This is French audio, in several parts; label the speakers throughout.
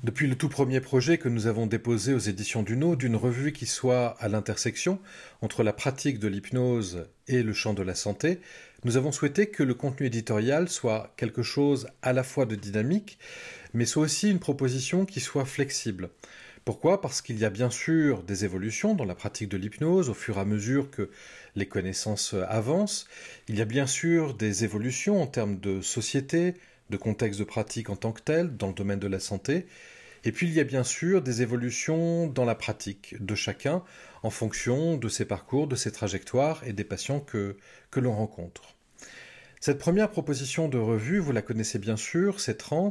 Speaker 1: Depuis le tout premier projet que nous avons déposé aux éditions Duno, d'une revue qui soit à l'intersection entre la pratique de l'hypnose et le champ de la santé, nous avons souhaité que le contenu éditorial soit quelque chose à la fois de dynamique, mais soit aussi une proposition qui soit flexible. Pourquoi? Parce qu'il y a bien sûr des évolutions dans la pratique de l'hypnose au fur et à mesure que les connaissances avancent. Il y a bien sûr des évolutions en termes de société, de contexte de pratique en tant que tel, dans le domaine de la santé. Et puis il y a bien sûr des évolutions dans la pratique de chacun en fonction de ses parcours, de ses trajectoires et des patients que l'on rencontre. Cette première proposition de revue, vous la connaissez bien sûr, c'est Trans,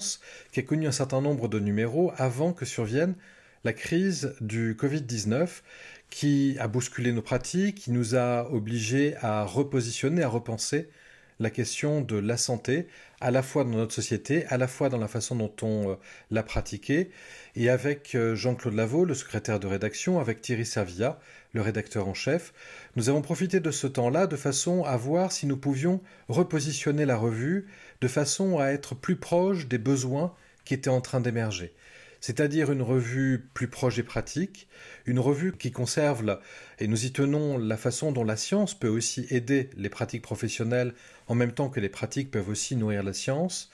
Speaker 1: qui a connu un certain nombre de numéros avant que survienne la crise du Covid-19, qui a bousculé nos pratiques, qui nous a obligés à repositionner, à repenser la question de la santé, à la fois dans notre société, à la fois dans la façon dont on l'a pratiquée. Et avec Jean-Claude Lavaux, le secrétaire de rédaction, avec Thierry Servia, le rédacteur en chef, nous avons profité de ce temps-là de façon à voir si nous pouvions repositionner la revue de façon à être plus proche des besoins qui étaient en train d'émerger. C'est-à-dire une revue plus proche et pratique, une revue qui conserve, et nous y tenons, la façon dont la science peut aussi aider les pratiques professionnelles en même temps que les pratiques peuvent aussi nourrir la science.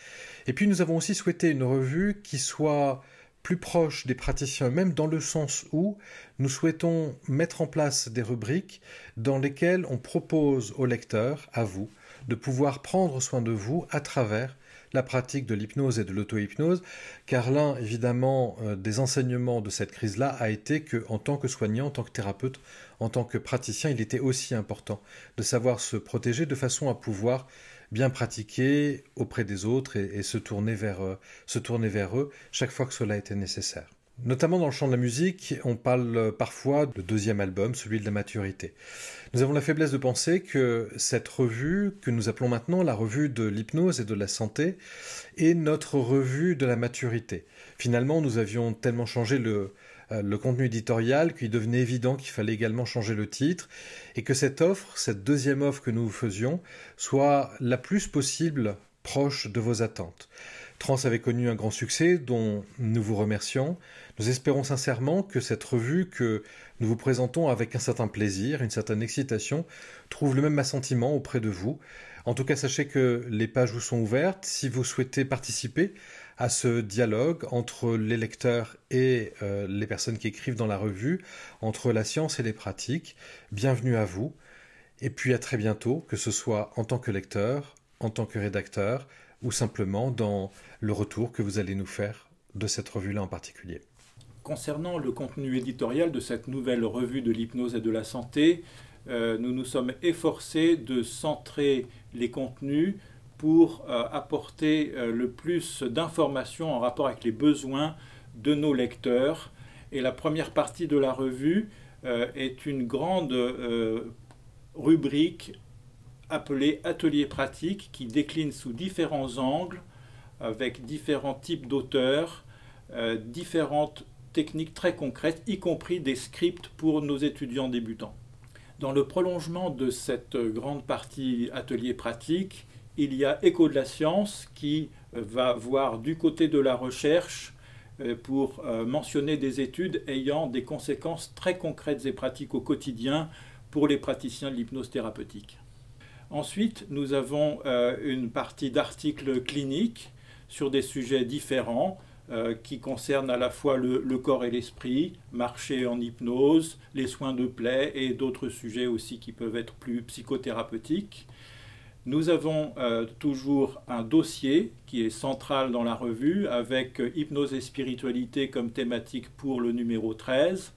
Speaker 1: Et puis nous avons aussi souhaité une revue qui soit plus proche des praticiens eux-mêmes dans le sens où nous souhaitons mettre en place des rubriques dans lesquelles on propose aux lecteurs, à vous, de pouvoir prendre soin de vous à travers la pratique de l'hypnose et de l'auto-hypnose, car l'un, évidemment, des enseignements de cette crise-là a été qu'en tant que soignant, en tant que thérapeute, en tant que praticien, il était aussi important de savoir se protéger de façon à pouvoir bien pratiquer auprès des autres et se tourner vers eux chaque fois que cela était nécessaire. Notamment dans le champ de la musique, on parle parfois de deuxième album, celui de la maturité. Nous avons la faiblesse de penser que cette revue, que nous appelons maintenant la revue de l'hypnose et de la santé, est notre revue de la maturité. Finalement, nous avions tellement changé le contenu éditorial qu'il devenait évident qu'il fallait également changer le titre et que cette offre, cette deuxième offre que nous faisions, soit la plus possible proche de vos attentes. Trans avait connu un grand succès dont nous vous remercions. Nous espérons sincèrement que cette revue que nous vous présentons avec un certain plaisir, une certaine excitation, trouve le même assentiment auprès de vous. En tout cas, sachez que les pages vous sont ouvertes. Si vous souhaitez participer à ce dialogue entre les lecteurs et les personnes qui écrivent dans la revue, entre la science et les pratiques, bienvenue à vous. Et puis à très bientôt, que ce soit en tant que lecteur, en tant que rédacteur, ou simplement dans le retour que vous allez nous faire de cette revue-là en particulier.
Speaker 2: Concernant le contenu éditorial de cette nouvelle revue de l'hypnose et de la santé, nous nous sommes efforcés de centrer les contenus pour apporter le plus d'informations en rapport avec les besoins de nos lecteurs. Et la première partie de la revue est une grande rubrique appelée Atelier pratique qui décline sous différents angles, avec différents types d'auteurs, différentes techniques très concrètes, y compris des scripts pour nos étudiants débutants. Dans le prolongement de cette grande partie Atelier pratique, il y a Écho de la science qui va voir du côté de la recherche pour mentionner des études ayant des conséquences très concrètes et pratiques au quotidien pour les praticiens de l'hypnose thérapeutique. Ensuite, nous avons une partie d'articles cliniques sur des sujets différents qui concernent à la fois le corps et l'esprit, marcher en hypnose, les soins de plaie et d'autres sujets aussi qui peuvent être plus psychothérapeutiques. Nous avons toujours un dossier qui est central dans la revue avec hypnose et spiritualité comme thématique pour le numéro 13.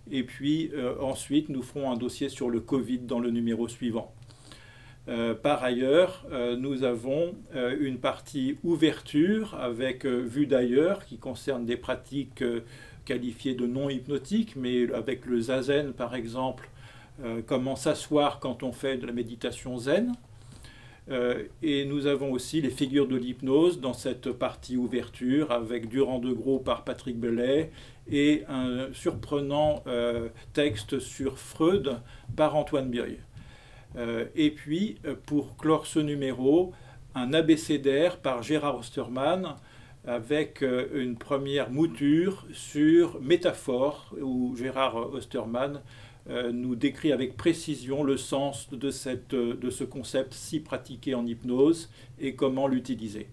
Speaker 2: Et puis ensuite, nous ferons un dossier sur le Covid dans le numéro suivant. Par ailleurs, nous avons une partie ouverture avec vue d'ailleurs qui concerne des pratiques qualifiées de non hypnotiques, mais avec le zazen par exemple, comment s'asseoir quand on fait de la méditation zen. Et nous avons aussi les figures de l'hypnose dans cette partie ouverture avec Durand de Gros par Patrick Belay et un surprenant texte sur Freud par Antoine Bioy. Et puis, pour clore ce numéro, un abécédaire par Gérard Osterman avec une première mouture sur métaphore, où Gérard Osterman nous décrit avec précision le sens de ce concept si pratiqué en hypnose et comment l'utiliser.